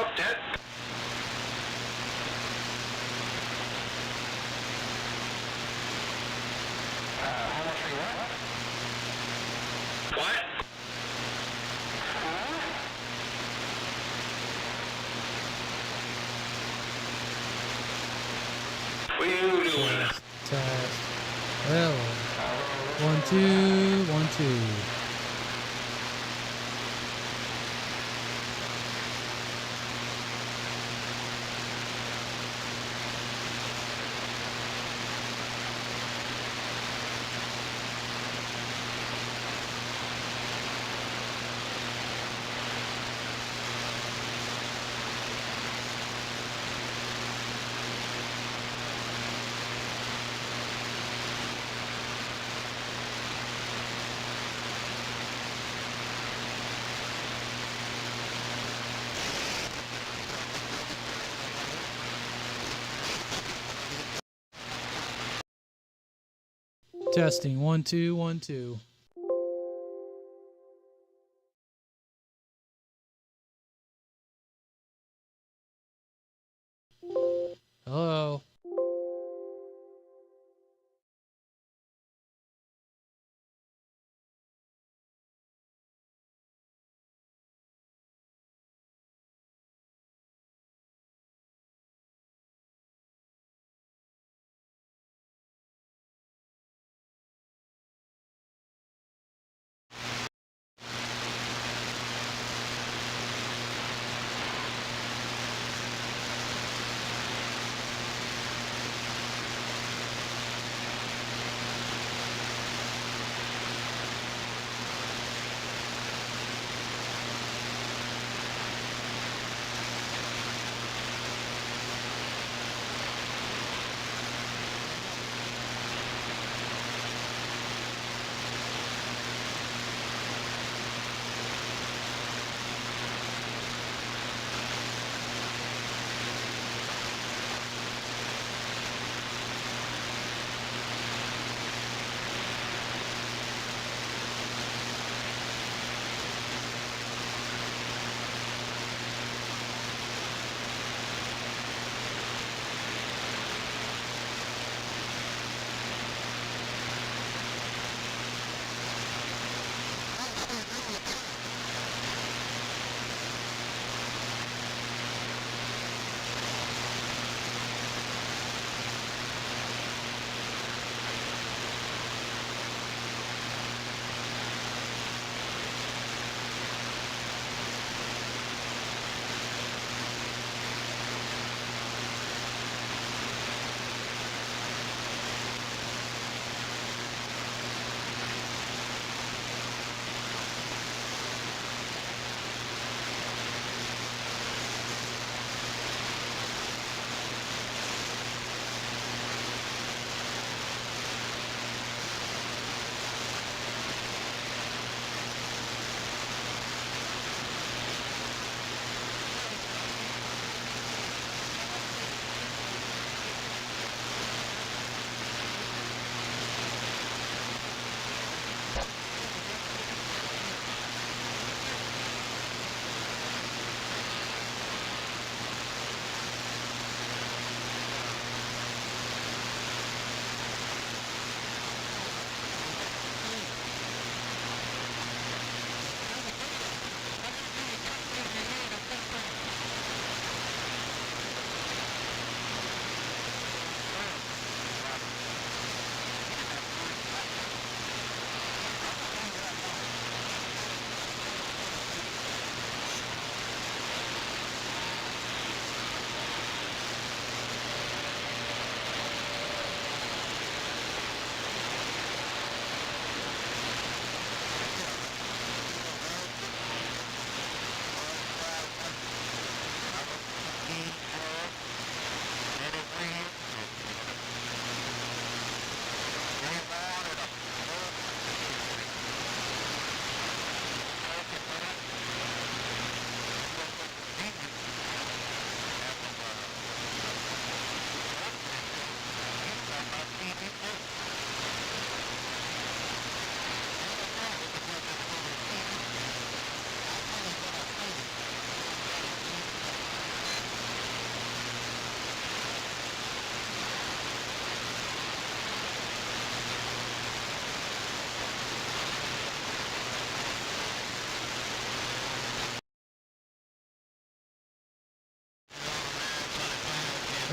up, Ted. How much are you at? What? What are you doing? Test. Hello. 1, 2, 1, 2. Testing 1, 2, 1, 2. Hello.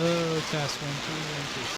Oh, test 1 2 1 2.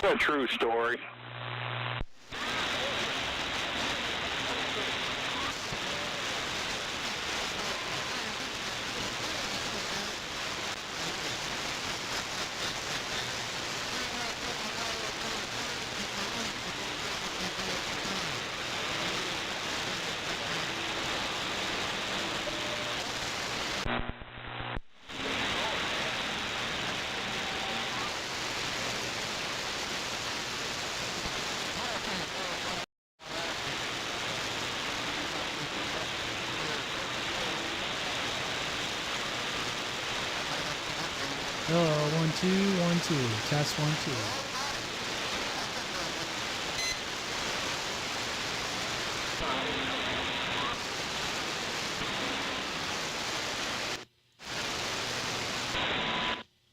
A true story. Hello, 1 2 1 2. Test 1 2.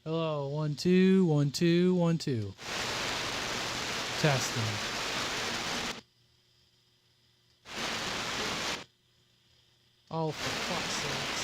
Hello, 1 2 1 2 1 2. Testing. Oh, for fuck's sakes.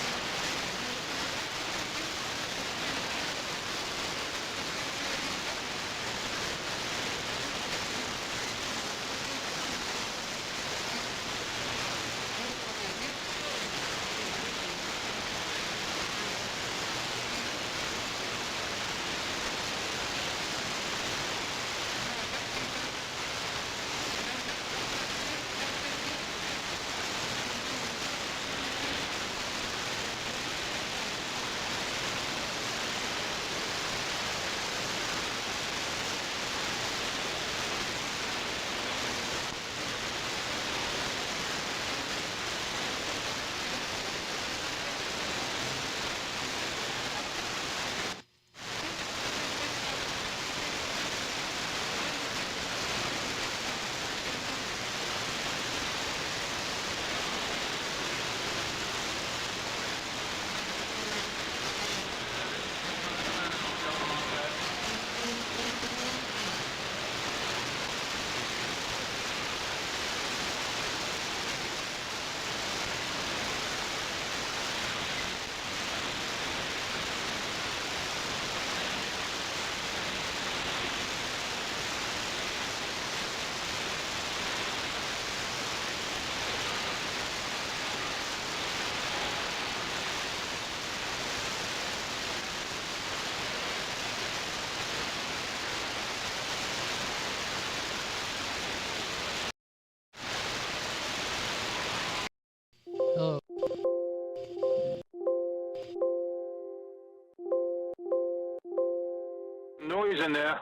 Hello. Noise in there.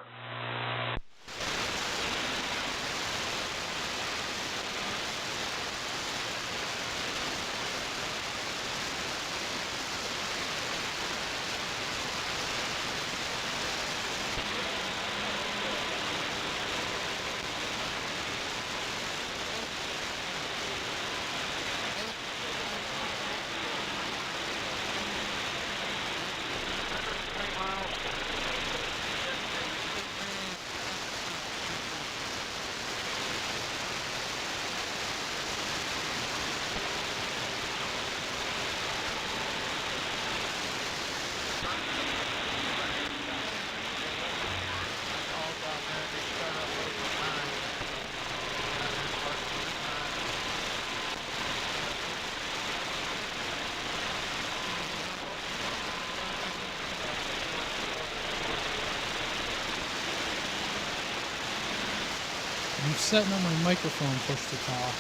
I'm setting up my microphone push to talk.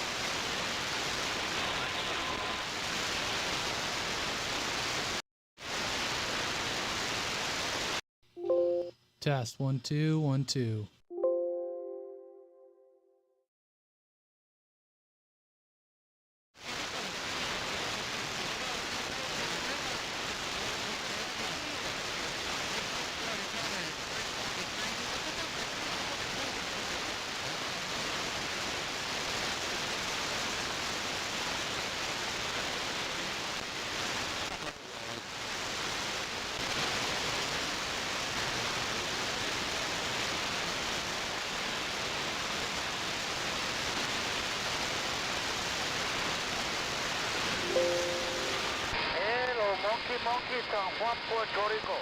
Test 1 2 1 2. Monkey Town, Juan, Puerto Rico.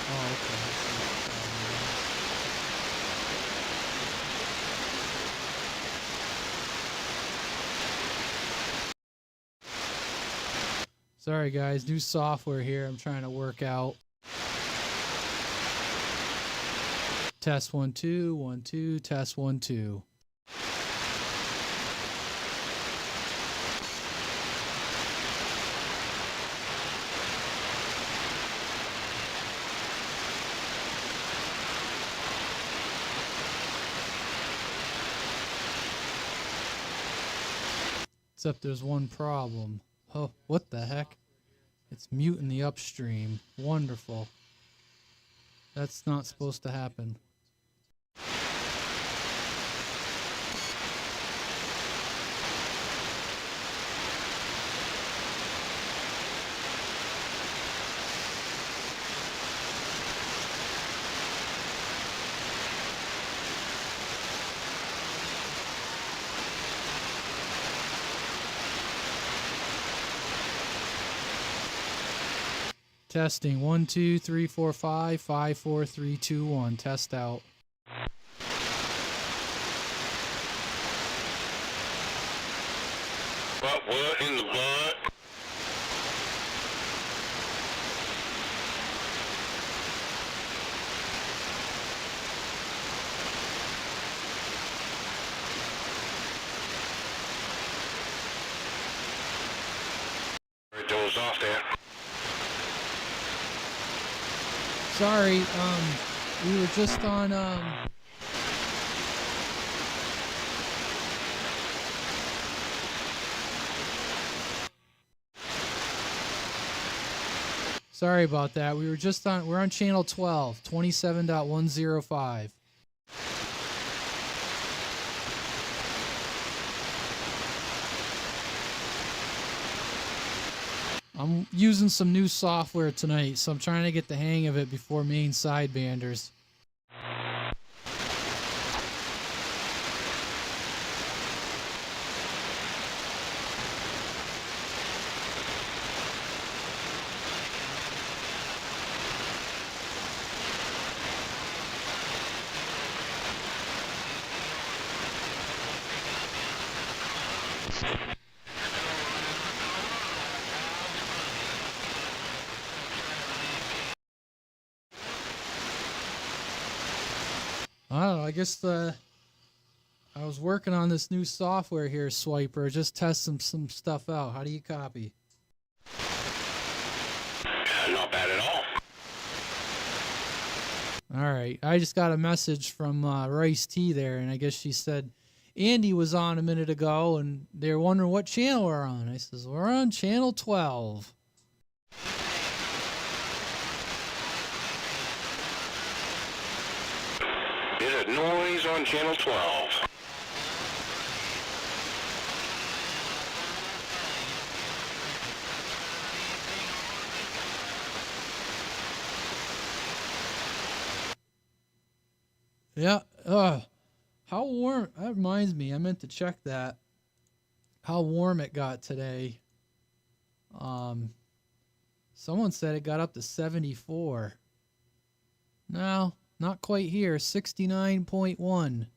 Oh, okay. Sorry guys, new software here I'm trying to work out. Test 1 2 1 2 test 1 2. Except there's one problem. Oh, what the heck? It's muting the upstream. Wonderful. That's not supposed to happen. Testing 1 2 3 4 5 5 4 3 2 1. Test out. What in the butt? It goes off there. Sorry, we were just on sorry about that. We're on channel 12, 27.105. I'm using some new software tonight, so I'm trying to get the hang of it before main sidebanders. I don't know. I guess I was working on this new software here, Swiper. Just test some stuff out. How do you copy? Not bad at all. All right. I just got a message from Rice T there, and I guess she said Andy was on a minute ago, and they're wondering what channel we're on. I says, we're on channel 12. Is it noise on channel 12? Yeah. How warm? That reminds me. I meant to check that. How warm it got today. Someone said it got up to 74. No, not quite here. 69.1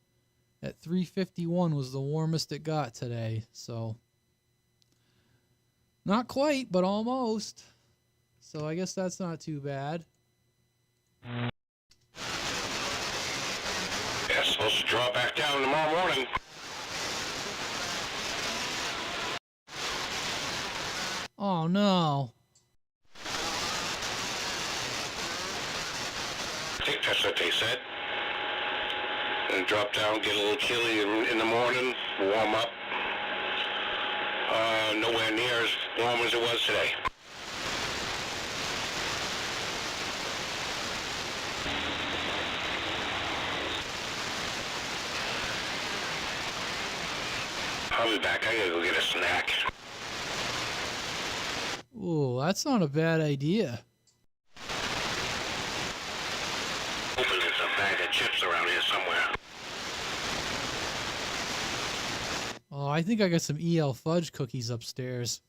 at 3:51 was the warmest it got today. So not quite, but almost. So I guess that's not too bad. Yeah, supposed to drop back down tomorrow morning. Oh no. I think that's what they said. And drop down, get a little chilly in the morning, warm up. Nowhere near as warm as it was today. I'll be back. I gotta go get a snack. Ooh, that's not a bad idea. Hoping there's a bag of chips around here somewhere. Oh, I think I got some EL fudge cookies upstairs.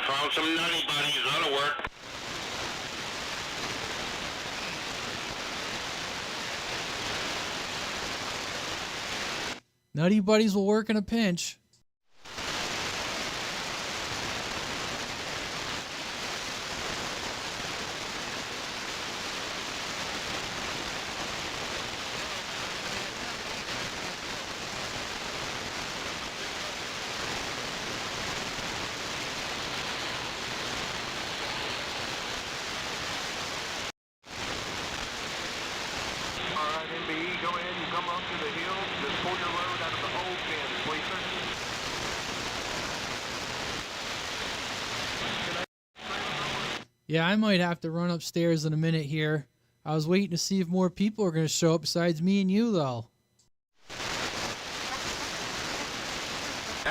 Found some nutty buddies. That'll work. Nutty Buddies will work in a pinch. Alright, NBE, go ahead and come up to the hill. Just pull your load out of the old bin, please, sir. Yeah, I might have to run upstairs in a minute here. I was waiting to see if more people are going to show up besides me and you, though.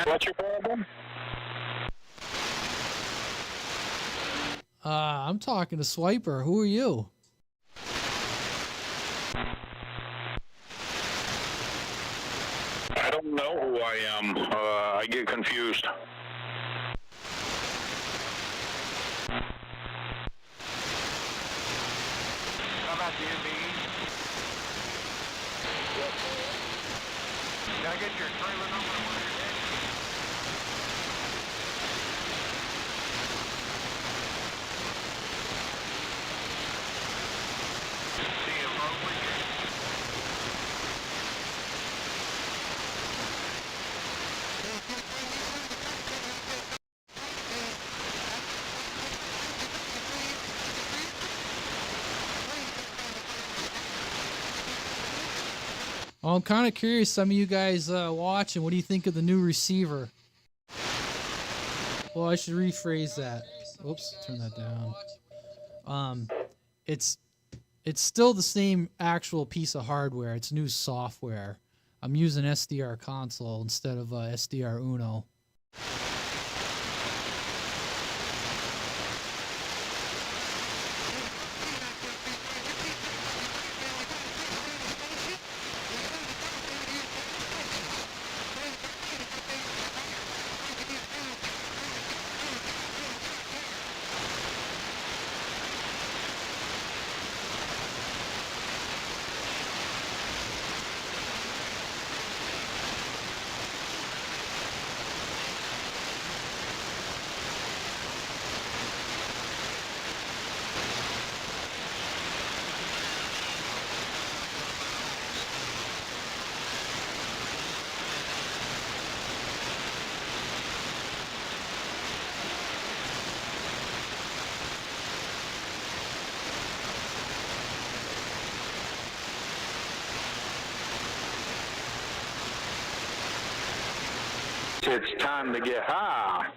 What's your problem? I'm talking to Swiper. Who are you? I don't know who I am. I get confused. How about the NBE? Can I get your trailer number and where you're headed? CM Mosley. Well, I'm kind of curious. Some of you guys watching, what do you think of the new receiver? Well, I should rephrase that. Oops, turn that down. It's still the same actual piece of hardware. It's new software. I'm using SDR console instead of SDR Uno. it's time to get high.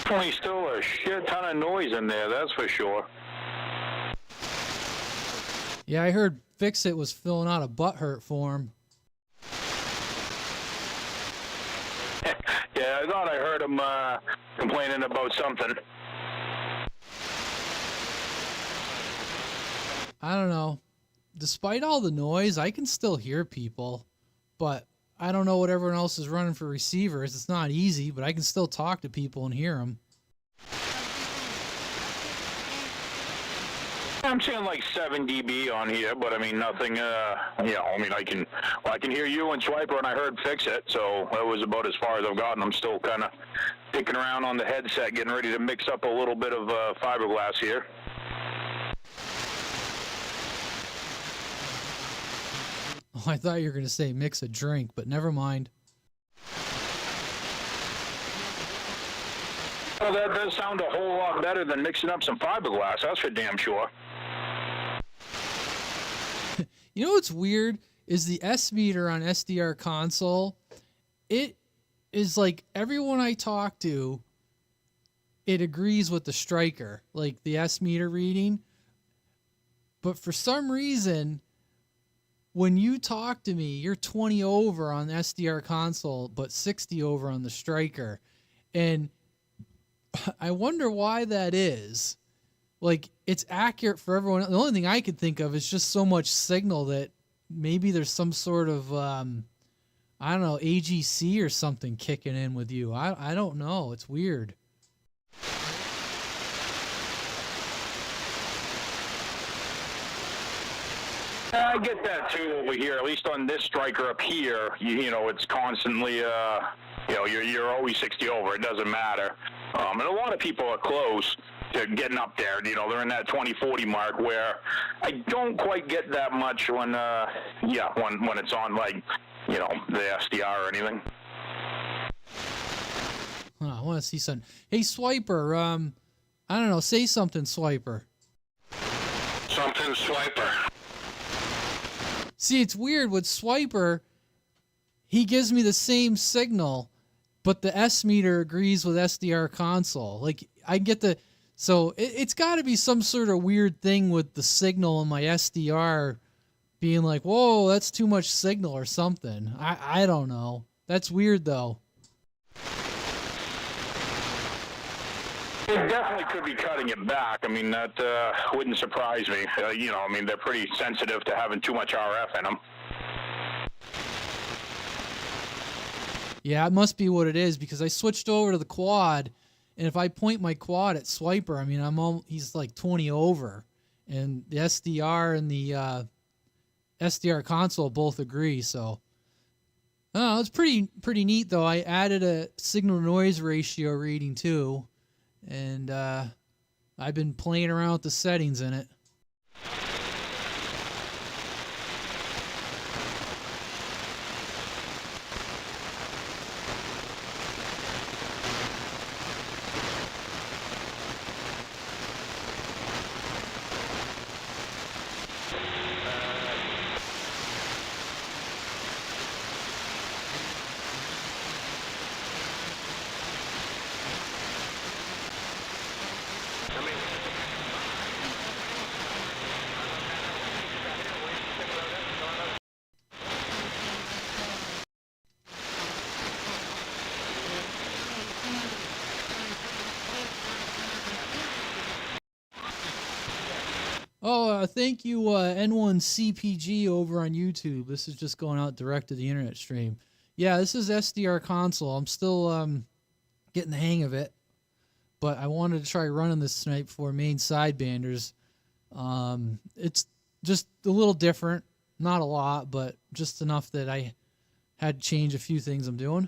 Definitely still a shit ton of noise in there, that's for sure. Yeah, I heard Fix-It was filling out a butthurt form. Yeah, I thought I heard him complaining about something. I don't know. Despite all the noise, I can still hear people, but I don't know what everyone else is running for receivers. It's not easy, but I can still talk to people and hear them. I'm seeing like 7 dB on here, but I mean nothing. I mean I can hear you and Swiper, and I heard Fix It, so that was about as far as I've gotten. I'm still kind of dicking around on the headset, getting ready to mix up a little bit of fiberglass here. Oh, I thought you were going to say mix a drink, but never mind. Well, that does sound a whole lot better than mixing up some fiberglass, that's for damn sure. You know what's weird is the S meter on SDR console. It is like everyone I talk to, it agrees with the striker, like the S meter reading. But for some reason, when you talk to me, you're 20 over on the SDR console, but 60 over on the striker. And I wonder why that is. Like, it's accurate for everyone. The only thing I could think of is just so much signal that maybe there's some sort of, I don't know, AGC or something kicking in with you. I don't know. It's weird. I get that too over here. At least on this striker up here, you know, it's constantly, you're always 60 over. It doesn't matter. And a lot of people are close to getting up there. You know, they're in that 20-40 mark where I don't quite get that much when it's on, like, you know, the SDR or anything. I want to see something. Hey, Swiper, I don't know. Say something, Swiper. Something, Swiper. See, it's weird with Swiper. He gives me the same signal, but the S meter agrees with SDR console. Like, I get the... So it's got to be some sort of weird thing with the signal in my SDR being like, whoa, that's too much signal or something. I don't know. That's weird, though. It definitely could be cutting it back. I mean, that wouldn't surprise me. You know, I mean, they're pretty sensitive to having too much RF in them. Yeah, it must be what it is, because I switched over to the quad, and if I point my quad at Swiper, I mean, he's like 20 over, and the SDR and the SDR console both agree. So, oh, it's pretty neat though. I added a signal noise ratio reading too, and I've been playing around with the settings in it. Thank you, N1CPG over on YouTube. This is just going out direct to the internet stream. Yeah, this is SDR console. I'm still getting the hang of it, but I wanted to try running this tonight before main sidebanders. It's just a little different, not a lot, but just enough that I had to change a few things I'm doing.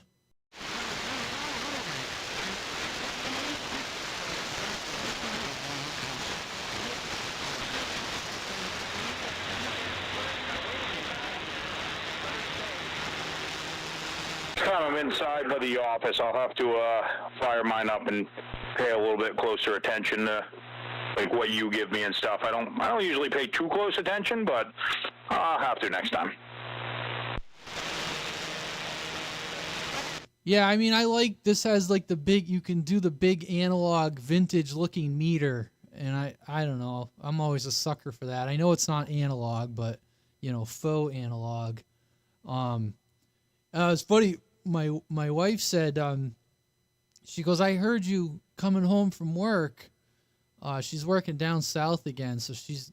I'm inside by the office. I'll have to fire mine up and pay a little bit closer attention to like what you give me and stuff. I don't usually pay too close attention, but I'll have to next time. Yeah, I mean, I like this has like the big, you can do the big analog vintage looking meter, and I don't know, I'm always a sucker for that. I know it's not analog, but you know, faux analog. It's funny. My wife said, she goes, I heard you coming home from work. She's working down south again, so she's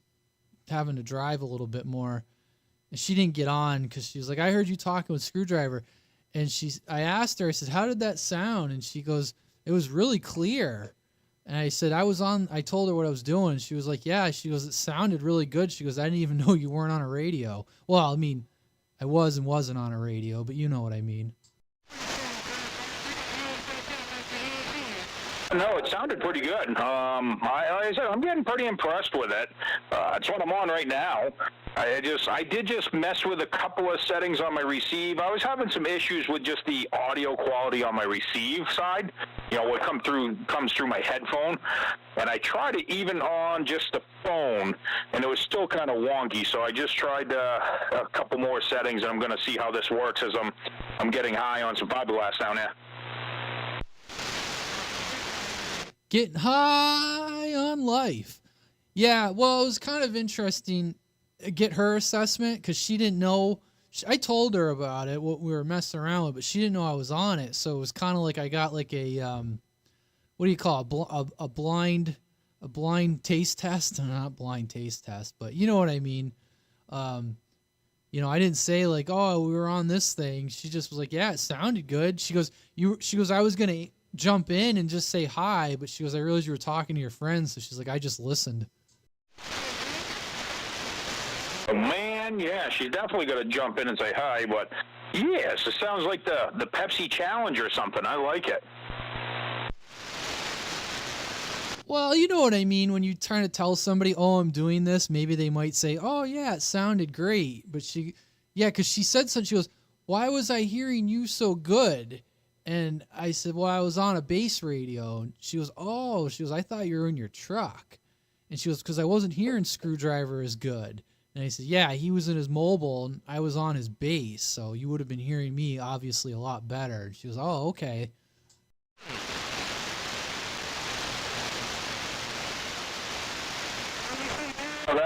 having to drive a little bit more. And she didn't get on because she was like, I heard you talking with Screwdriver. And I asked her, I said, how did that sound? And she goes, it was really clear. And I said, I told her what I was doing. She was like, yeah. She goes, it sounded really good. She goes, I didn't even know you weren't on a radio. Well, I mean, I was and wasn't on a radio, but you know what I mean. No, it sounded pretty good. Like I said, I'm getting pretty impressed with it. It's what I'm on right now. I did just mess with a couple of settings on my receive. I was having some issues with just the audio quality on my receive side. You know, what comes through my headphone. And I tried it even on just the phone, and it was still kind of wonky. So I just tried a couple more settings, and I'm going to see how this works as I'm getting high on some fiberglass down there. Getting high on life. Yeah, well, it was kind of interesting to get her assessment because she didn't know. I told her about it, what we were messing around with, but she didn't know I was on it. So it was kind of like I got like a, what do you call it? A blind taste test? Not blind taste test, but you know what I mean. You know, I didn't say like, oh, we were on this thing. She just was like, yeah, it sounded good. She goes, I was going to jump in and just say hi, but she goes, I realized you were talking to your friends, so she's like, I just listened. Oh, man, yeah, she's definitely going to jump in and say hi, but yes, it sounds like the Pepsi Challenge or something. I like it. Well, you know what I mean. When you're trying to tell somebody, oh, I'm doing this, maybe they might say, oh, yeah, it sounded great. But because she said something, she goes, why was I hearing you so good? And I said, well, I was on a base radio. And she goes, I thought you were in your truck. And she goes, because I wasn't hearing Screwdriver as good. And I said, yeah, he was in his mobile and I was on his base. So you would have been hearing me obviously a lot better. And she goes, oh, okay. Well,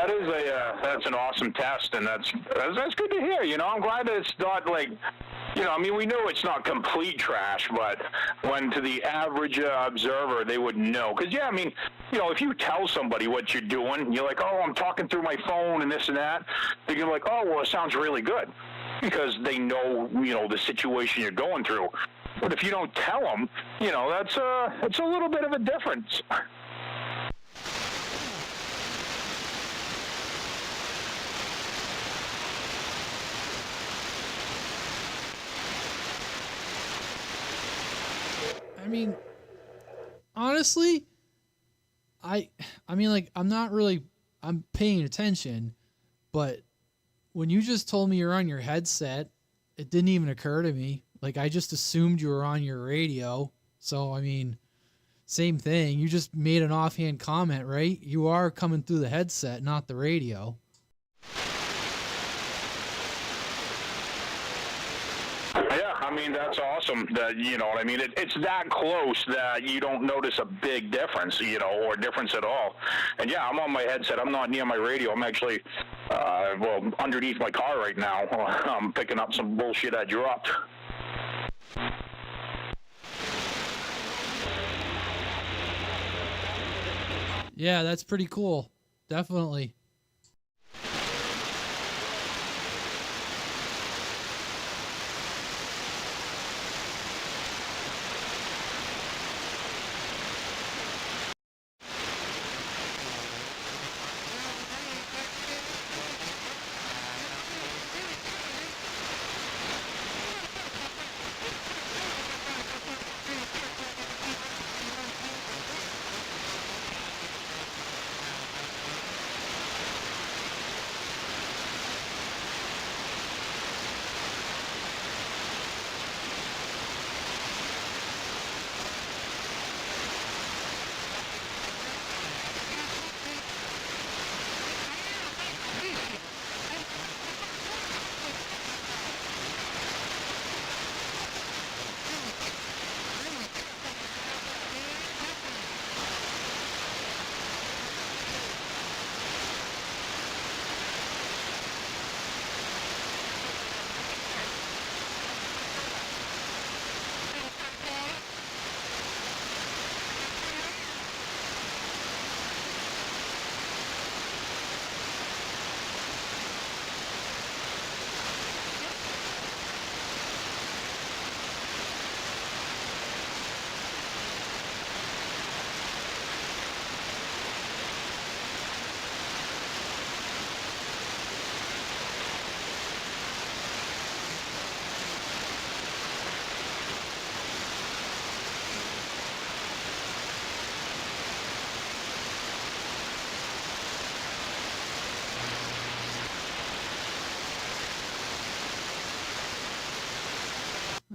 that's an awesome test, and that's good to hear. You know, I'm glad that it's not like, you know, I mean, we know it's not complete trash, but when to the average observer, they would know. Because, yeah, I mean, you know, if you tell somebody what you're doing, you're like, oh, I'm talking through my phone and this and that, they're going to be like, oh, well, it sounds really good. Because they know, you know, the situation you're going through. But if you don't tell them, you know, it's a little bit of a difference. I mean, honestly, I mean, like, I'm paying attention, but when you just told me you're on your headset, it didn't even occur to me. Like, I just assumed you were on your radio. So, I mean, same thing. You just made an offhand comment, right? You are coming through the headset, not the radio. Yeah, I mean, that's awesome that, you know what I mean? It's that close that you don't notice a big difference, you know, or difference at all. And yeah, I'm on my headset. I'm not near my radio. I'm actually, underneath my car right now. I'm picking up some bullshit I dropped. Yeah, that's pretty cool. Definitely.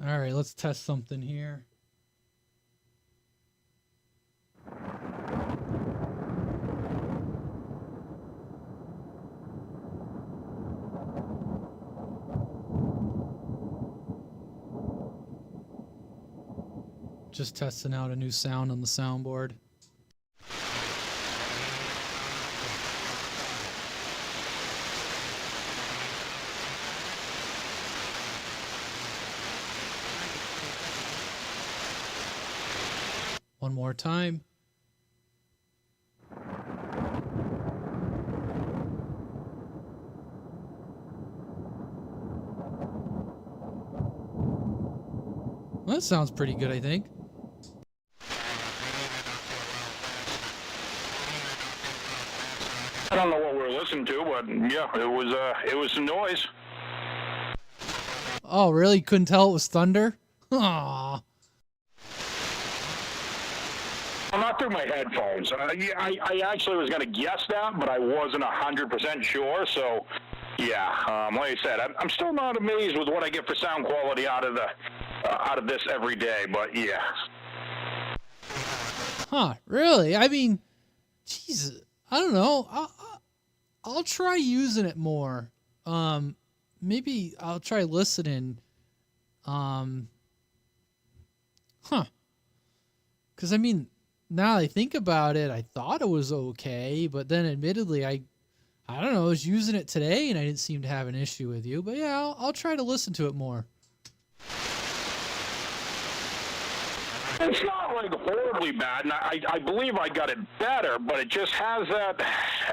All right, let's test something here. Just testing out a new sound on the soundboard. One more time. Well, that sounds pretty good, I think. I don't know what we're listening to, but yeah, it was some noise. Oh, really? Couldn't tell it was thunder? Aww. Well, not through my headphones. I actually was going to guess that, but I wasn't 100% sure. So, yeah, like I said, I'm still not amazed with what I get for sound quality out of this every day. But yeah. Huh? Really? I mean, Jesus. I don't know. I'll try using it more. Maybe I'll try listening. Huh? Because I mean, now that I think about it, I thought it was okay, but then admittedly, I don't know. I was using it today and I didn't seem to have an issue with you. But yeah, I'll try to listen to it more. It's not like horribly bad, and I believe I got it better, but it just has that,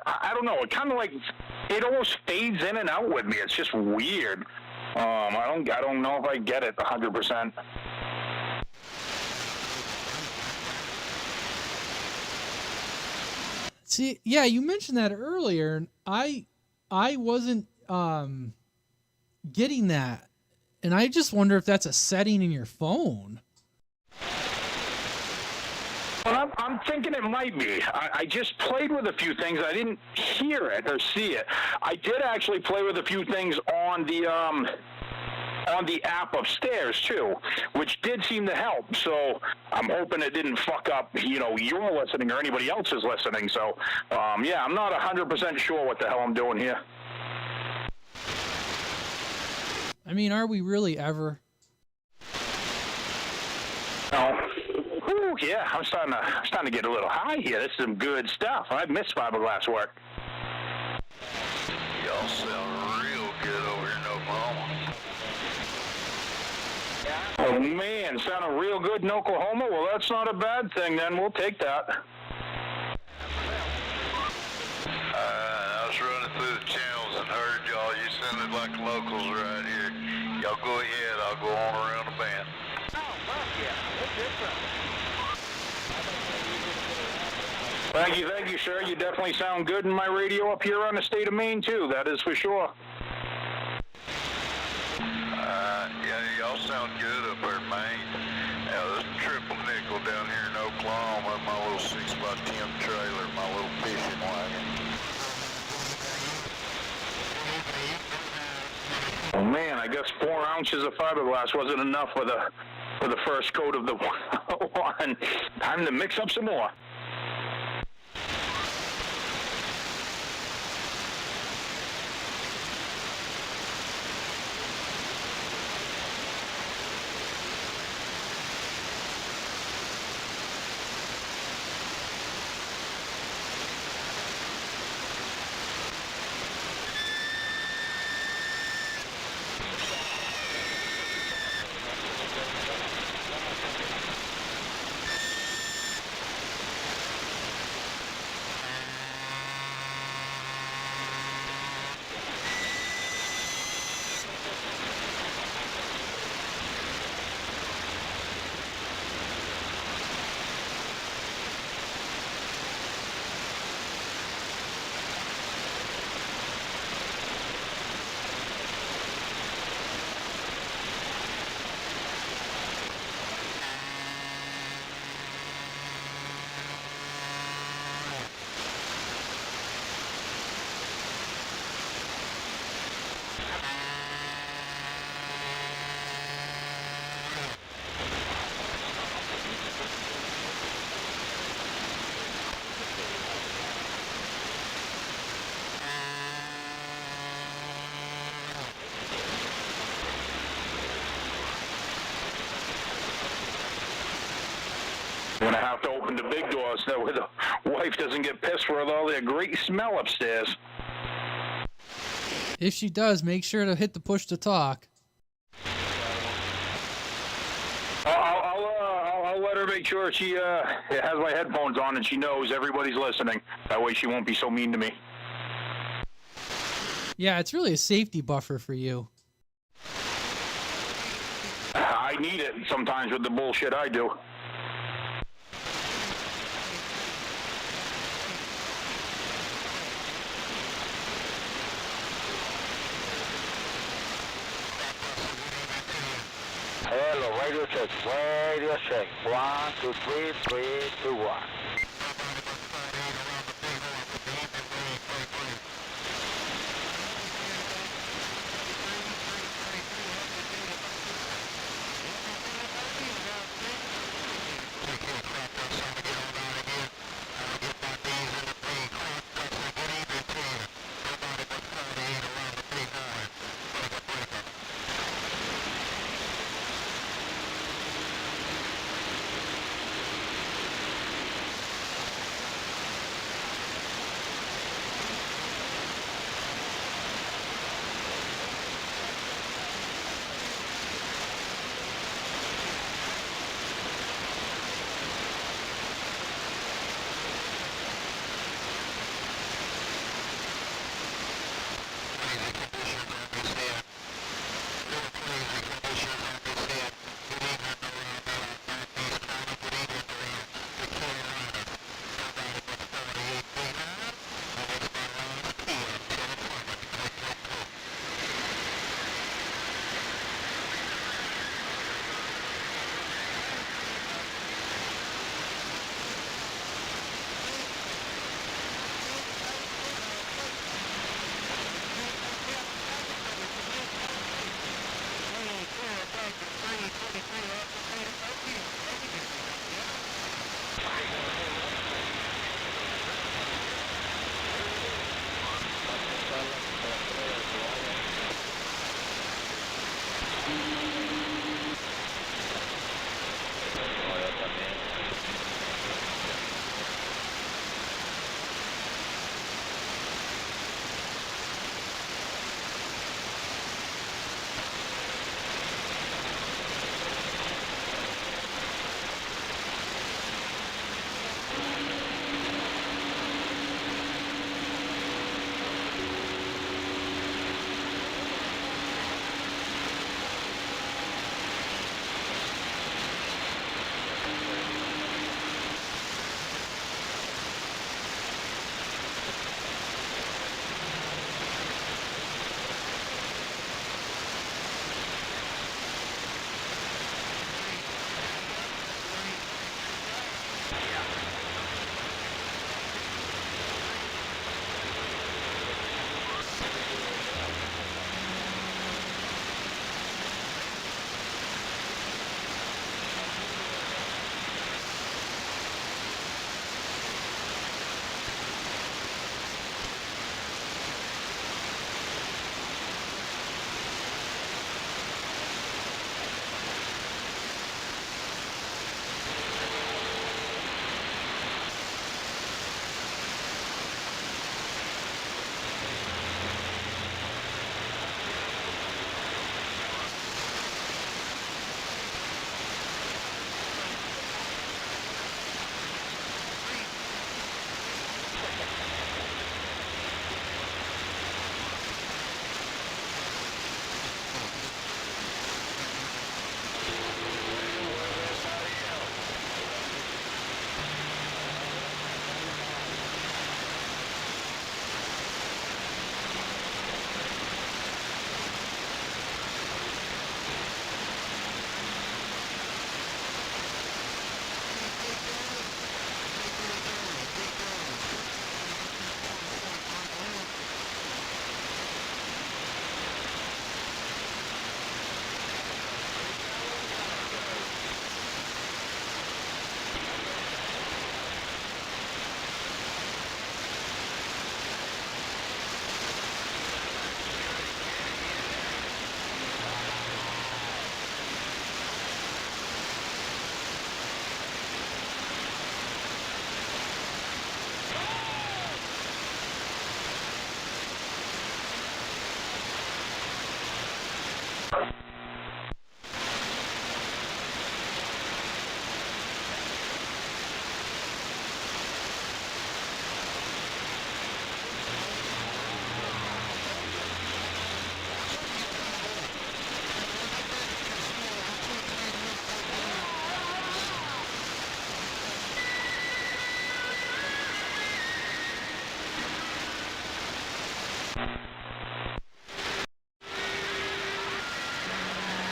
I don't know, it kind of like, it almost fades in and out with me. It's just weird. I don't know if I get it 100%. See, yeah, you mentioned that earlier, and I wasn't getting that, and I just wonder if that's a setting in your phone. Well, I'm thinking it might be. I just played with a few things. I didn't hear it or see it. I did actually play with a few things on the app upstairs too, which did seem to help. So I'm hoping it didn't fuck up, your listening or anybody else's listening. So yeah, I'm not 100% sure what the hell I'm doing here. I mean, are we really ever? No. Ooh, yeah, I'm starting to get a little high here. This is some good stuff. I miss fiberglass work. Y'all sound real good over here in Oklahoma. Oh man, sounding real good in Oklahoma. Well, that's not a bad thing then. We'll take that. I was running through the channels and heard y'all. You sounded like locals right here. Y'all go ahead. I'll go on around the band. Oh, fuck yeah. What's this from? Thank you, sir. You definitely sound good in my radio up here on the state of Maine, too. That is for sure. Yeah, y'all sound good up there in Maine. Yeah, this triple nickel down here in Oklahoma, my little 6x10 trailer, my little fishing wagon. Oh man, I guess 4 ounces of fiberglass wasn't enough for the first coat of the one. Time to mix up some more. gonna have to open the big door so that way the wife doesn't get pissed with all that great smell upstairs. If she does, make sure to hit the push to talk. I'll let her make sure she has my headphones on and she knows everybody's listening. That way she won't be so mean to me. Yeah, it's really a safety buffer for you. I need it sometimes with the bullshit I do. Hello, radio check, radio check. 1, 2, 3, 3, 2, 1.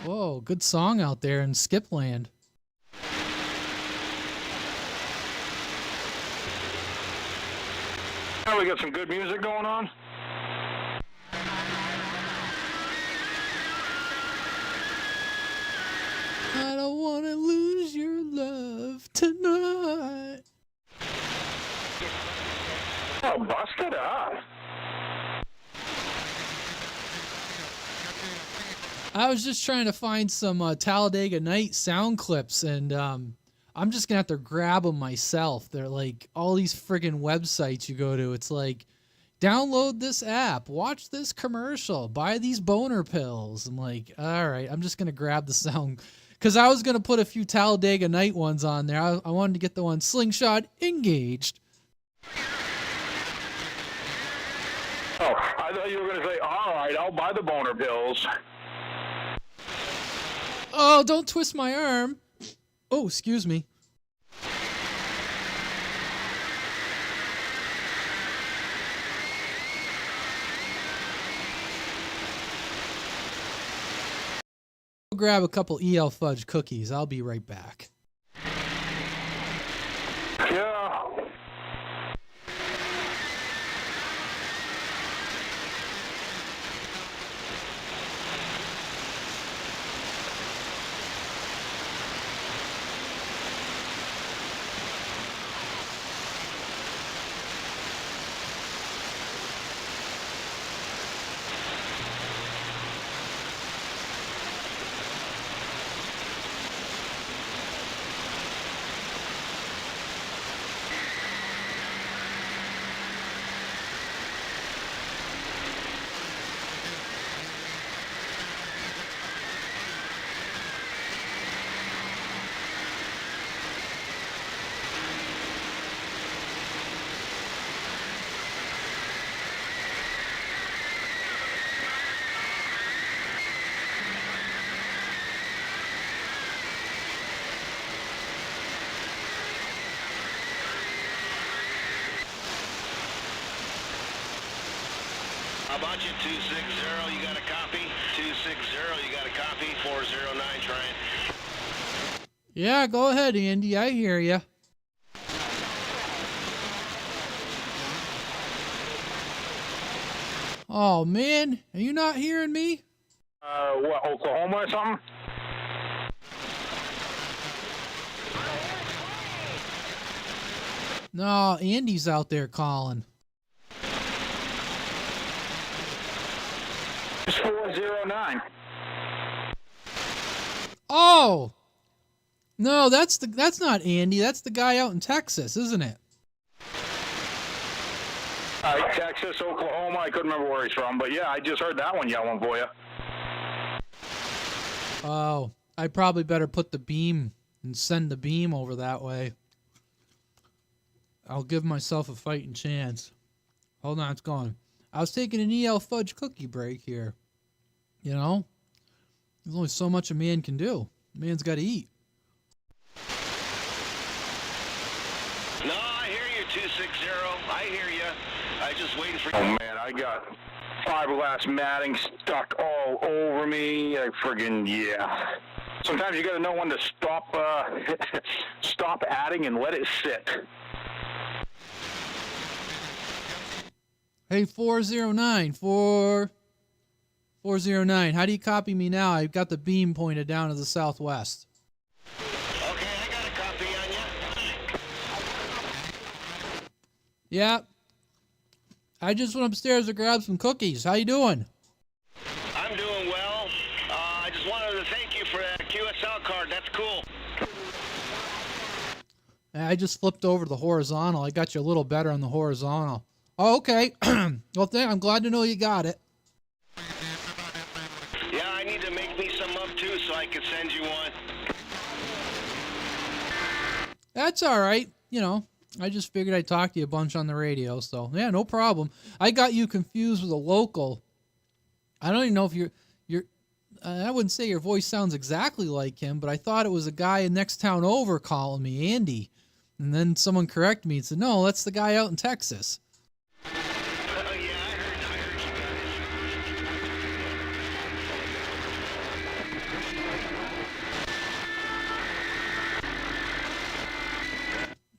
Whoa, good song out there in Skipland. Now we got some good music going on. I don't want to lose your love tonight. Oh, busted up. I was just trying to find some Talladega Night sound clips, and I'm just gonna have to grab them myself. They're like all these friggin' websites you go to. It's like, download this app, watch this commercial, buy these boner pills. I'm like, all right, I'm just gonna grab the sound, because I was gonna put a few Talladega Night ones on there. I wanted to get the one Slingshot Engaged. Oh, I thought you were going to say, all right, I'll buy the boner pills. Oh, don't twist my arm. Oh, excuse me. I'll grab a couple EL Fudge cookies. I'll be right back. Yeah. How about you, 260? You got a copy? 260, you got a copy? 409, trying. Yeah, go ahead, Andy. I hear ya. Oh, man. Are you not hearing me? What, Oklahoma or something? No, Andy's out there calling. It's 409. Oh! No, that's not Andy. That's the guy out in Texas, isn't it? Texas, Oklahoma, I couldn't remember where he's from, but yeah, I just heard that one yelling for you. Oh, I probably better put the beam and send the beam over that way. I'll give myself a fighting chance. Hold on, it's gone. I was taking an EL Fudge cookie break here. You know? There's only so much a man can do. A man's got to eat. No, I hear you, 260. I hear you. I just waiting for Oh you. man, I got fiberglass matting stuck all over me. I friggin' yeah. Sometimes you gotta know when to stop, stop adding and let it sit. Hey, 409, 409. How do you copy me now? I've got the beam pointed down to the southwest. Okay, I got a copy on you. Yeah. I just went upstairs to grab some cookies. How you doing? I'm doing well. I just wanted to thank you for that QSL card. That's cool. I just flipped over to the horizontal. I got you a little better on the horizontal. Oh, okay. Well, I'm glad to know you got it. Yeah, I need to make me some up too so I can send you one. That's all right. You know, I just figured I'd talk to you a bunch on the radio. So, yeah, no problem. I got you confused with a local. I don't even know if you're I wouldn't say your voice sounds exactly like him, but I thought it was a guy in next town over calling me, Andy. And then someone corrected me and said, no, that's the guy out in Texas. Yeah, I heard you guys.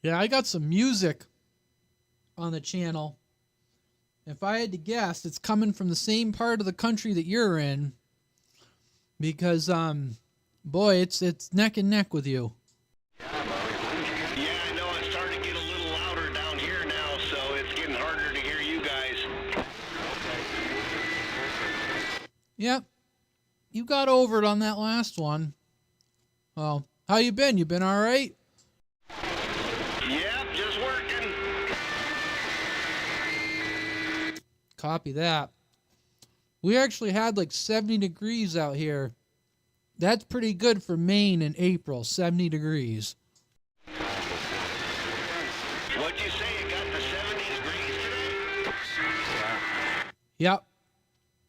Yeah, I got some music on the channel. If I had to guess, it's coming from the same part of the country that you're in. Because, boy, it's neck and neck with you. Yeah, I know. It's starting to get a little louder down here now, so it's getting harder to hear you guys. Yep. You got over it on that last one. Well, how you been? You been all right? Yep, just working. Copy that. We actually had like 70 degrees out here. That's pretty good for Maine in April, 70 degrees. What'd you say? It got to 70 degrees today? Yep.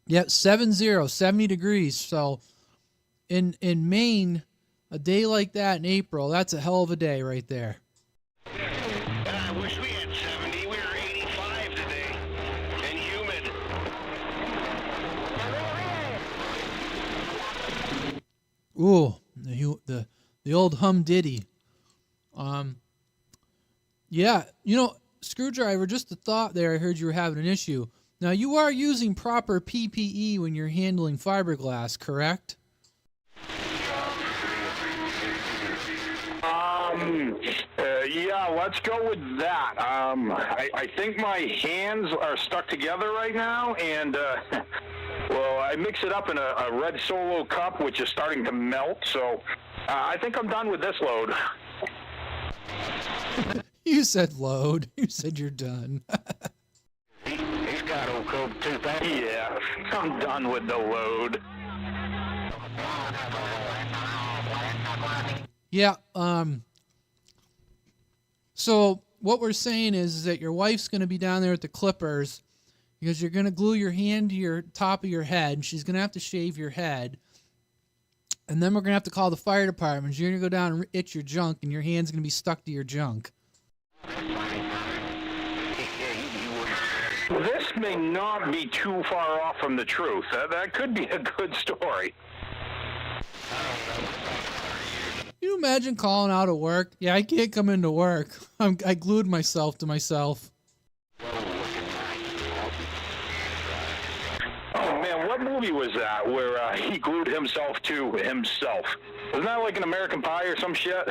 Yep, 70 degrees. So in Maine, a day like that in April, that's a hell of a day right there. I wish we had 70. We were 85 today. And humid. Ooh, the old hum diddy. Yeah, you know, Screwdriver, just a thought there. I heard you were having an issue. Now, you are using proper PPE when you're handling fiberglass, correct? Yeah, let's go with that. I think my hands are stuck together right now, and, well, I mix it up in a red Solo cup, which is starting to melt, so I think I'm done with this load. You said load. You said you're done. He's got old Cove 2000. Yeah, I'm done with the load. Yeah, so what we're saying is that your wife's going to be down there at the clippers because you're going to glue your hand to your top of your head, and she's going to have to shave your head. And then we're going to have to call the fire department. You're going to go down and itch your junk, and your hand's going to be stuck to your junk. This may not be too far off from the truth. That could be a good story. Can you imagine calling out of work? Yeah, I can't come into work. I glued myself to myself. Oh man, what movie was that where he glued himself to himself? Wasn't that like an American Pie or some shit?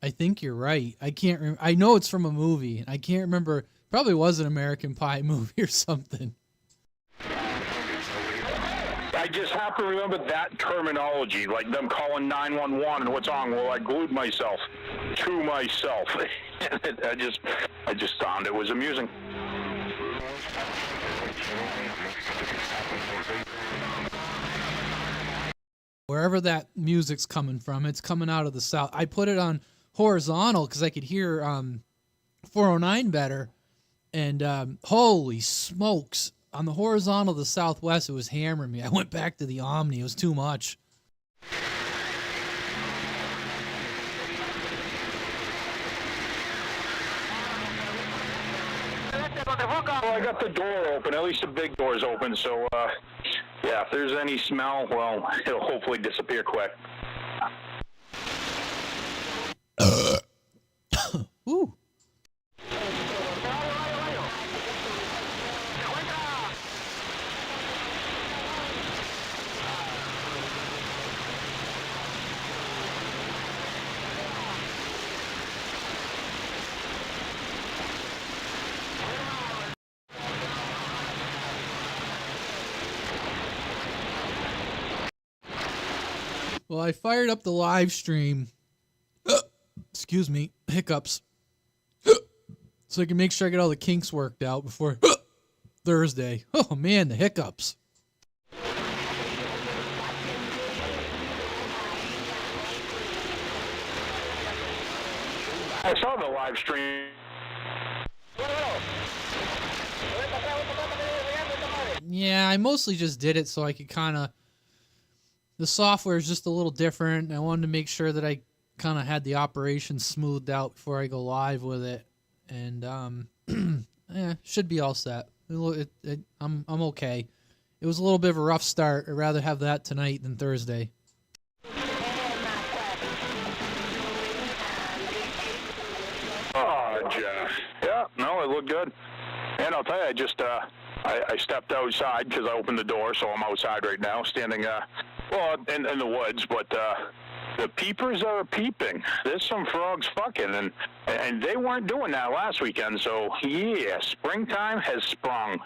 I think you're right. I can't. I know it's from a movie. I can't remember. Probably was an American Pie movie or something. I just have to remember that terminology, like them calling 911 and what's wrong? Well, I glued myself to myself. I just found it was amusing. Wherever that music's coming from, it's coming out of the south. I put it on horizontal because I could hear 409 better. And holy smokes. On the horizontal of the southwest, it was hammering me. I went back to the Omni. It was too much. Well, I got the door open. At least the big door's open. So, yeah, if there's any smell, well, it'll hopefully disappear quick. Ooh. Well, I fired up the live stream. Excuse me, hiccups. So I can make sure I get all the kinks worked out before Thursday. Oh man, the hiccups. I saw the live stream. Yeah, I mostly just did it so I could kind of... The software is just a little different. I wanted to make sure that I kind of had the operation smoothed out before I go live with it. And, yeah, should be all set. I'm okay. It was a little bit of a rough start. I'd rather have that tonight than Thursday. Oh, Jeff. Yeah, no, it looked good. And I'll tell you, I just I stepped outside because I opened the door, so I'm outside right now, standing in the woods. But the peepers are peeping. There's some frogs fucking, and they weren't doing that last weekend. So yeah, springtime has sprung.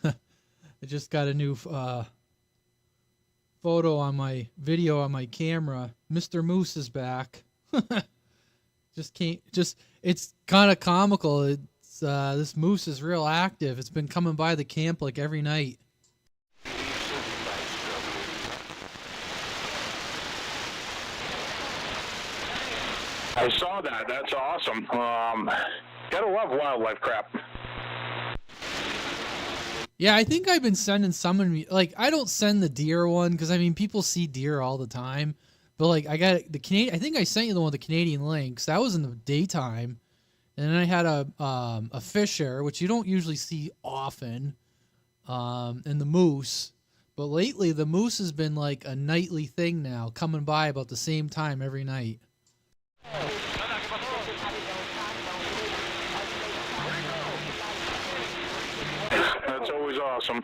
I just got a new photo on my video on my camera. Mr. Moose is back. It's kind of comical. It's this moose is real active. It's been coming by the camp like every night. I saw that. That's awesome. Gotta love wildlife crap. Yeah, I think I've been sending some, like, I don't send the deer one because I mean people see deer all the time, but like I got the Canadian. I think I sent you the one with the Canadian lynx. That was in the daytime, and then I had a fisher, which you don't usually see often, and the moose. But lately the moose has been like a nightly thing now, coming by about the same time every night. That's always awesome.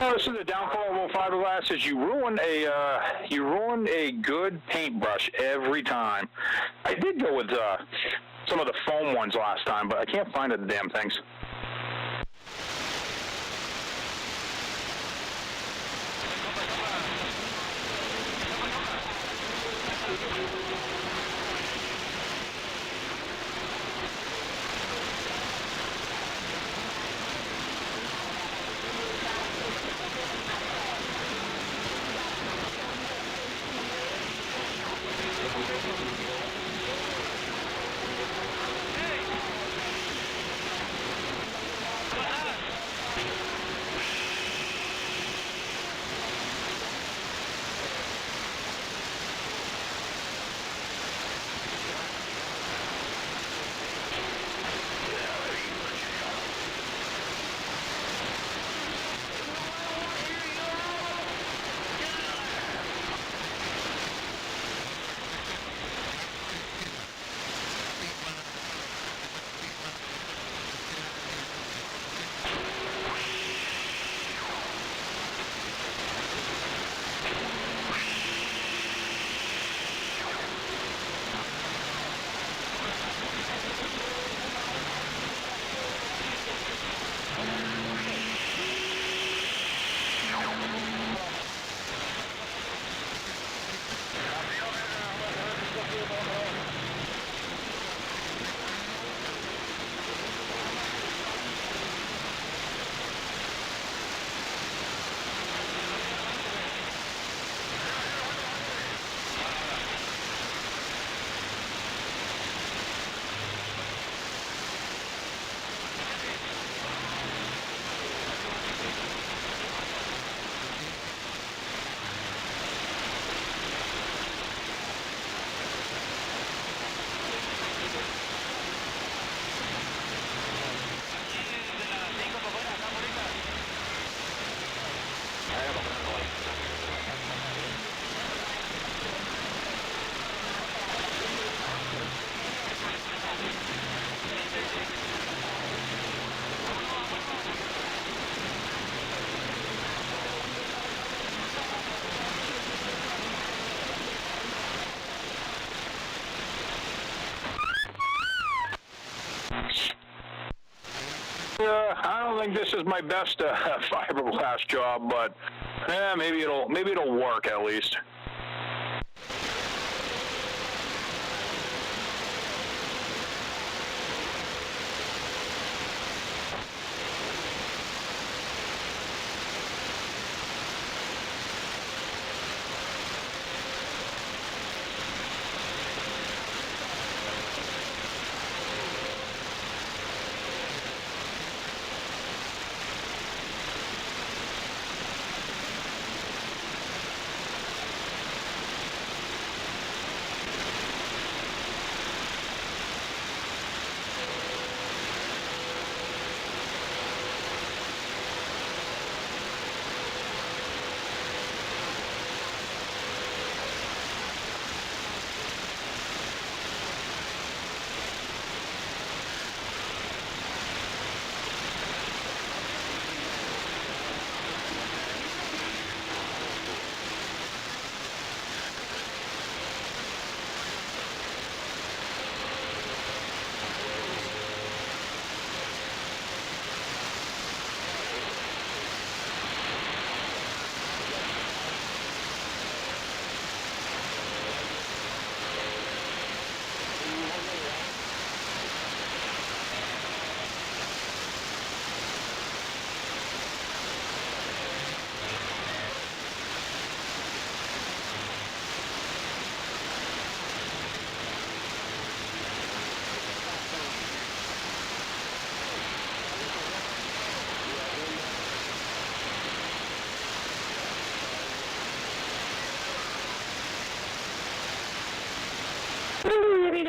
This is the downfall of fiberglass is you ruin a good paintbrush every time. I did go with some of the foam ones last time, but I can't find the damn things. I don't think this is my best fiberglass job, but maybe it'll work at least. Do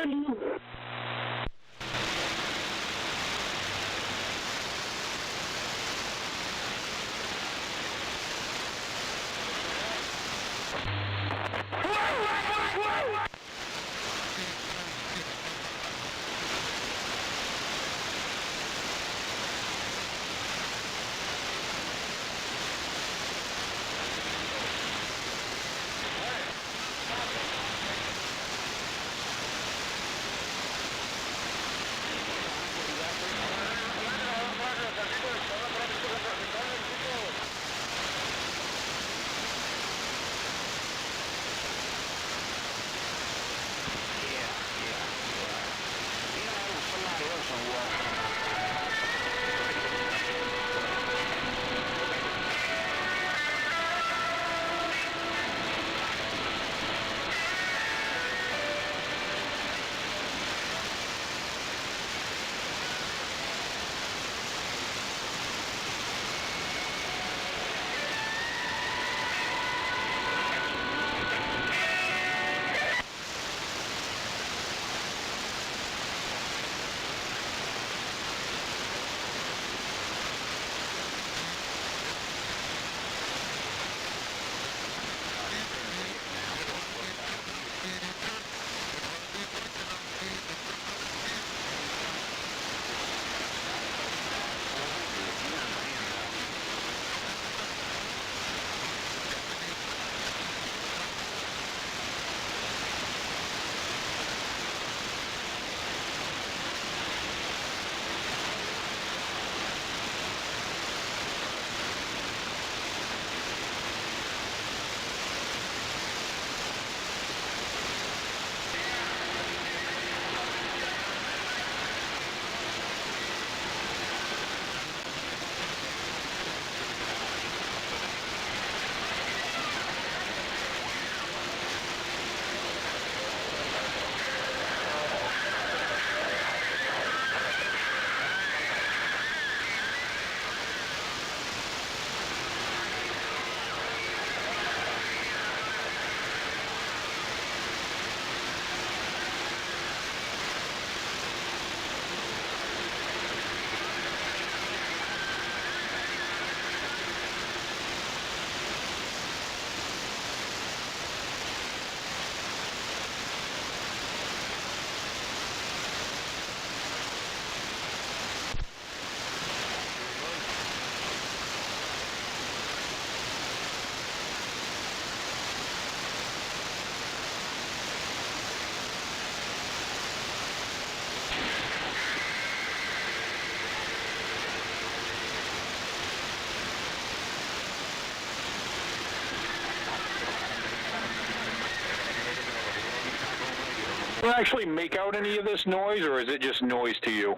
you actually make out any of this noise, or is it just noise to you?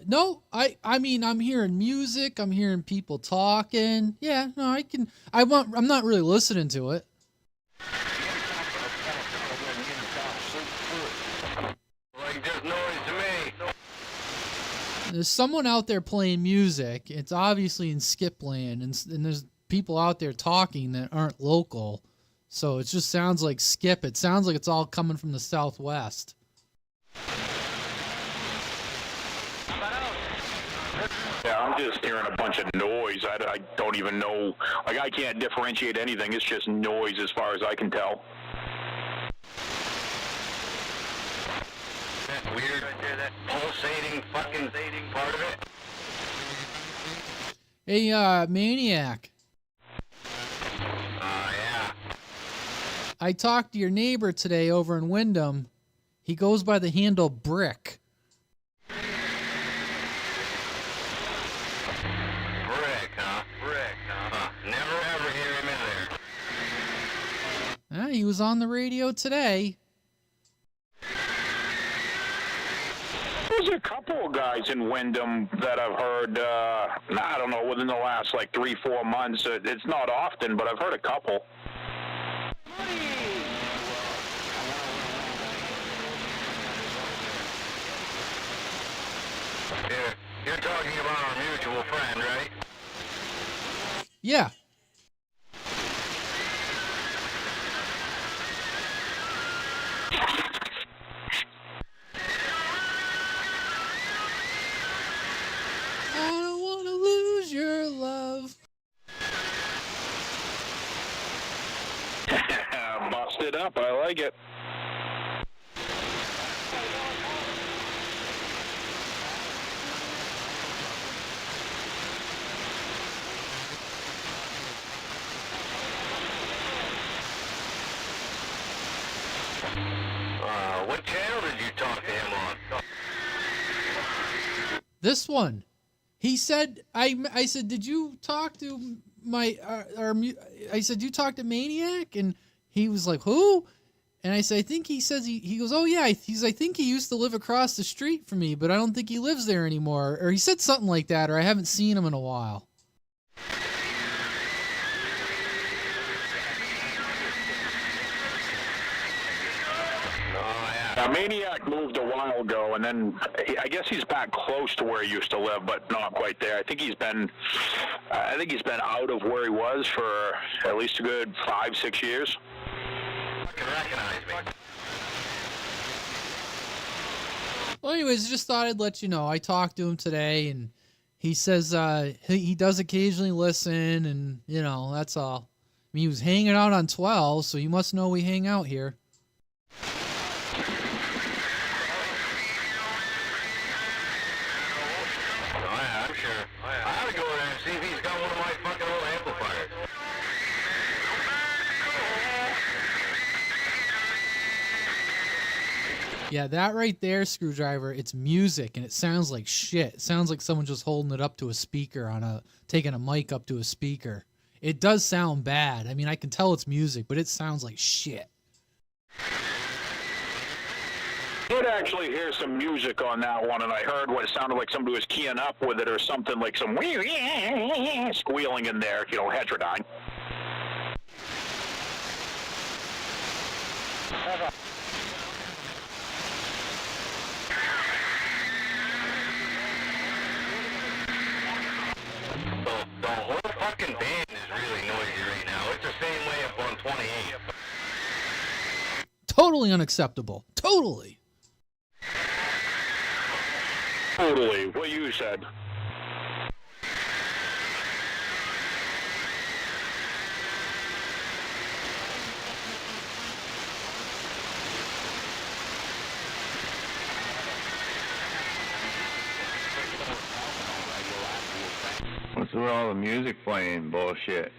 No, I mean, I'm hearing music, I'm hearing people talking. Yeah, no, I'm not really listening to it. Like just noise to me. There's someone out there playing music. It's obviously in Skip Land, and there's people out there talking that aren't local. So it just sounds like Skip. It sounds like it's all coming from the southwest. Yeah, I'm just hearing a bunch of noise. I don't even know. Like, I can't differentiate anything. It's just noise as far as I can tell. That weird, that pulsating fucking part of it. Hey, Maniac. Yeah. I talked to your neighbor today over in Wyndham. He goes by the handle Brick. Never ever hear him in there. He was on the radio today. There's a couple of guys in Wyndham that I've heard, I don't know, within the last, 3-4 months. It's not often, but I've heard a couple. You're talking about our mutual friend, right? Yeah. it up. I like it. What channel did you talk to him on? This one. He said, I said, did you talk to my, I said, you talked to Maniac? And he was like, who? And I said, I think he says, he goes, oh yeah, I think he used to live across the street from me, but I don't think he lives there anymore. Or he said something like that, or I haven't seen him in a while. Maniac moved a while ago, and then I guess he's back close to where he used to live, but not quite there. I think he's been out of where he was for at least a good 5-6 years. You can recognize me. Well, anyways, just thought I'd let you know. I talked to him today, and he says he does occasionally listen, and, you know, that's all. I mean, he was hanging out on 12, so you must know we hang out here. I'm sure. I ought to go over there and see if he's got one of my fucking old amplifiers. Yeah, that right there, Screwdriver, it's music, and it sounds like shit. It sounds like someone just holding it up to a speaker taking a mic up to a speaker. It does sound bad. I mean, I can tell it's music, but it sounds like shit. I did actually hear some music on that one, and I heard what it sounded like somebody was keying up with it or something, like some squealing in there, you know, heterodyne. The whole fucking band is really noisy right now. It's the same way up on 28. Totally unacceptable. Totally. Totally, what you said. What's with all the music playing bullshit?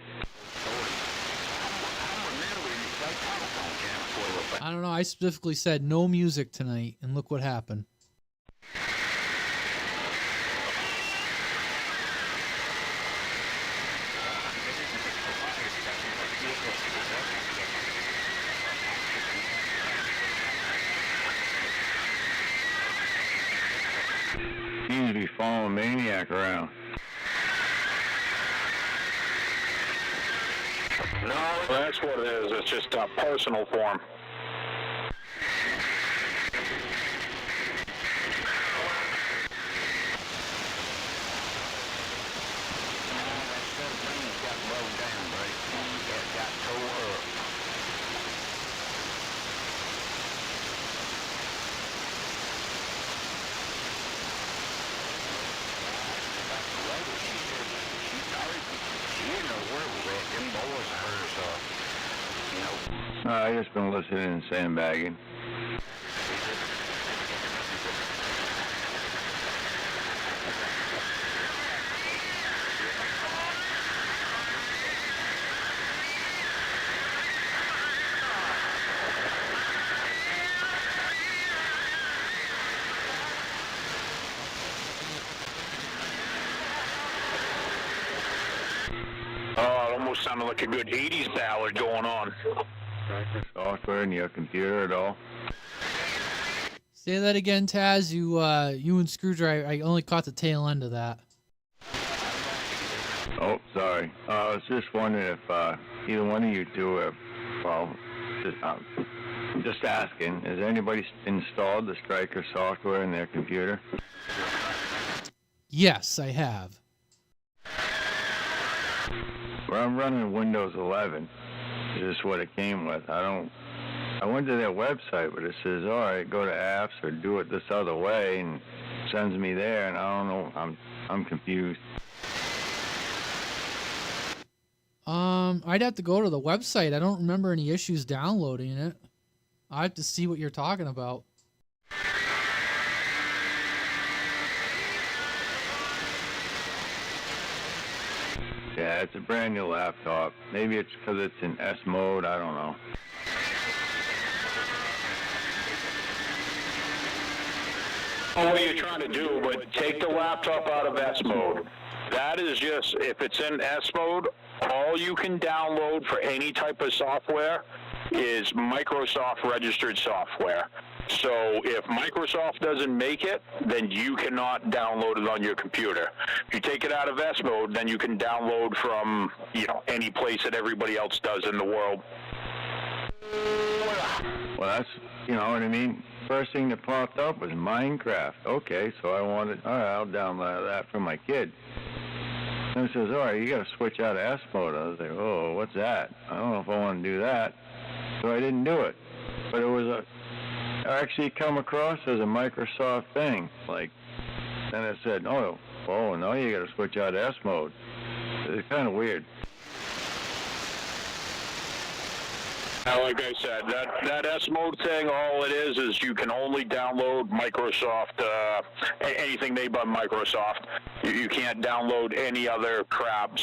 I don't know. I specifically said no music tonight, and look what happened. Seems to be following Maniac around. No, Well, that's what it is. It's just a personal form. I just been listening and sandbagging. Oh, it almost sounded like a good 80s ballad going on. Software in your computer at all? Say that again, Taz. You and Screwdriver. I only caught the tail end of that. Oh, sorry. I was just wondering if either one of you two have, well, just asking, has anybody installed the Stryker software in their computer? Yes, I have. Well, I'm running Windows 11. This is what it came with. I went to their website, but it says, all right, go to apps or do it this other way, and sends me there, and I don't know. I'm confused. I'd have to go to the website. I don't remember any issues downloading it. I have to see what you're talking about. Yeah, it's a brand new laptop. Maybe it's because it's in S mode. I don't know. What are you trying to do? But take the laptop out of S mode. That is just, if it's in S mode, all you can download for any type of software is Microsoft registered software. So if Microsoft doesn't make it, then you cannot download it on your computer. If you take it out of S mode, then you can download from, any place that everybody else does in the world. Well, that's, you know what I mean? First thing that popped up was Minecraft. Okay, so all right, I'll download that for my kid. And it says, all right, you got to switch out of S mode. I was like, oh, what's that? I don't know if I want to do that. So I didn't do it. But it was actually come across as a Microsoft thing. Then it said, oh, now you got to switch out of S mode. It's kind of weird. Now, like I said, that S mode thing, all it is you can only download Microsoft, anything made by Microsoft. You can't download any other crap. So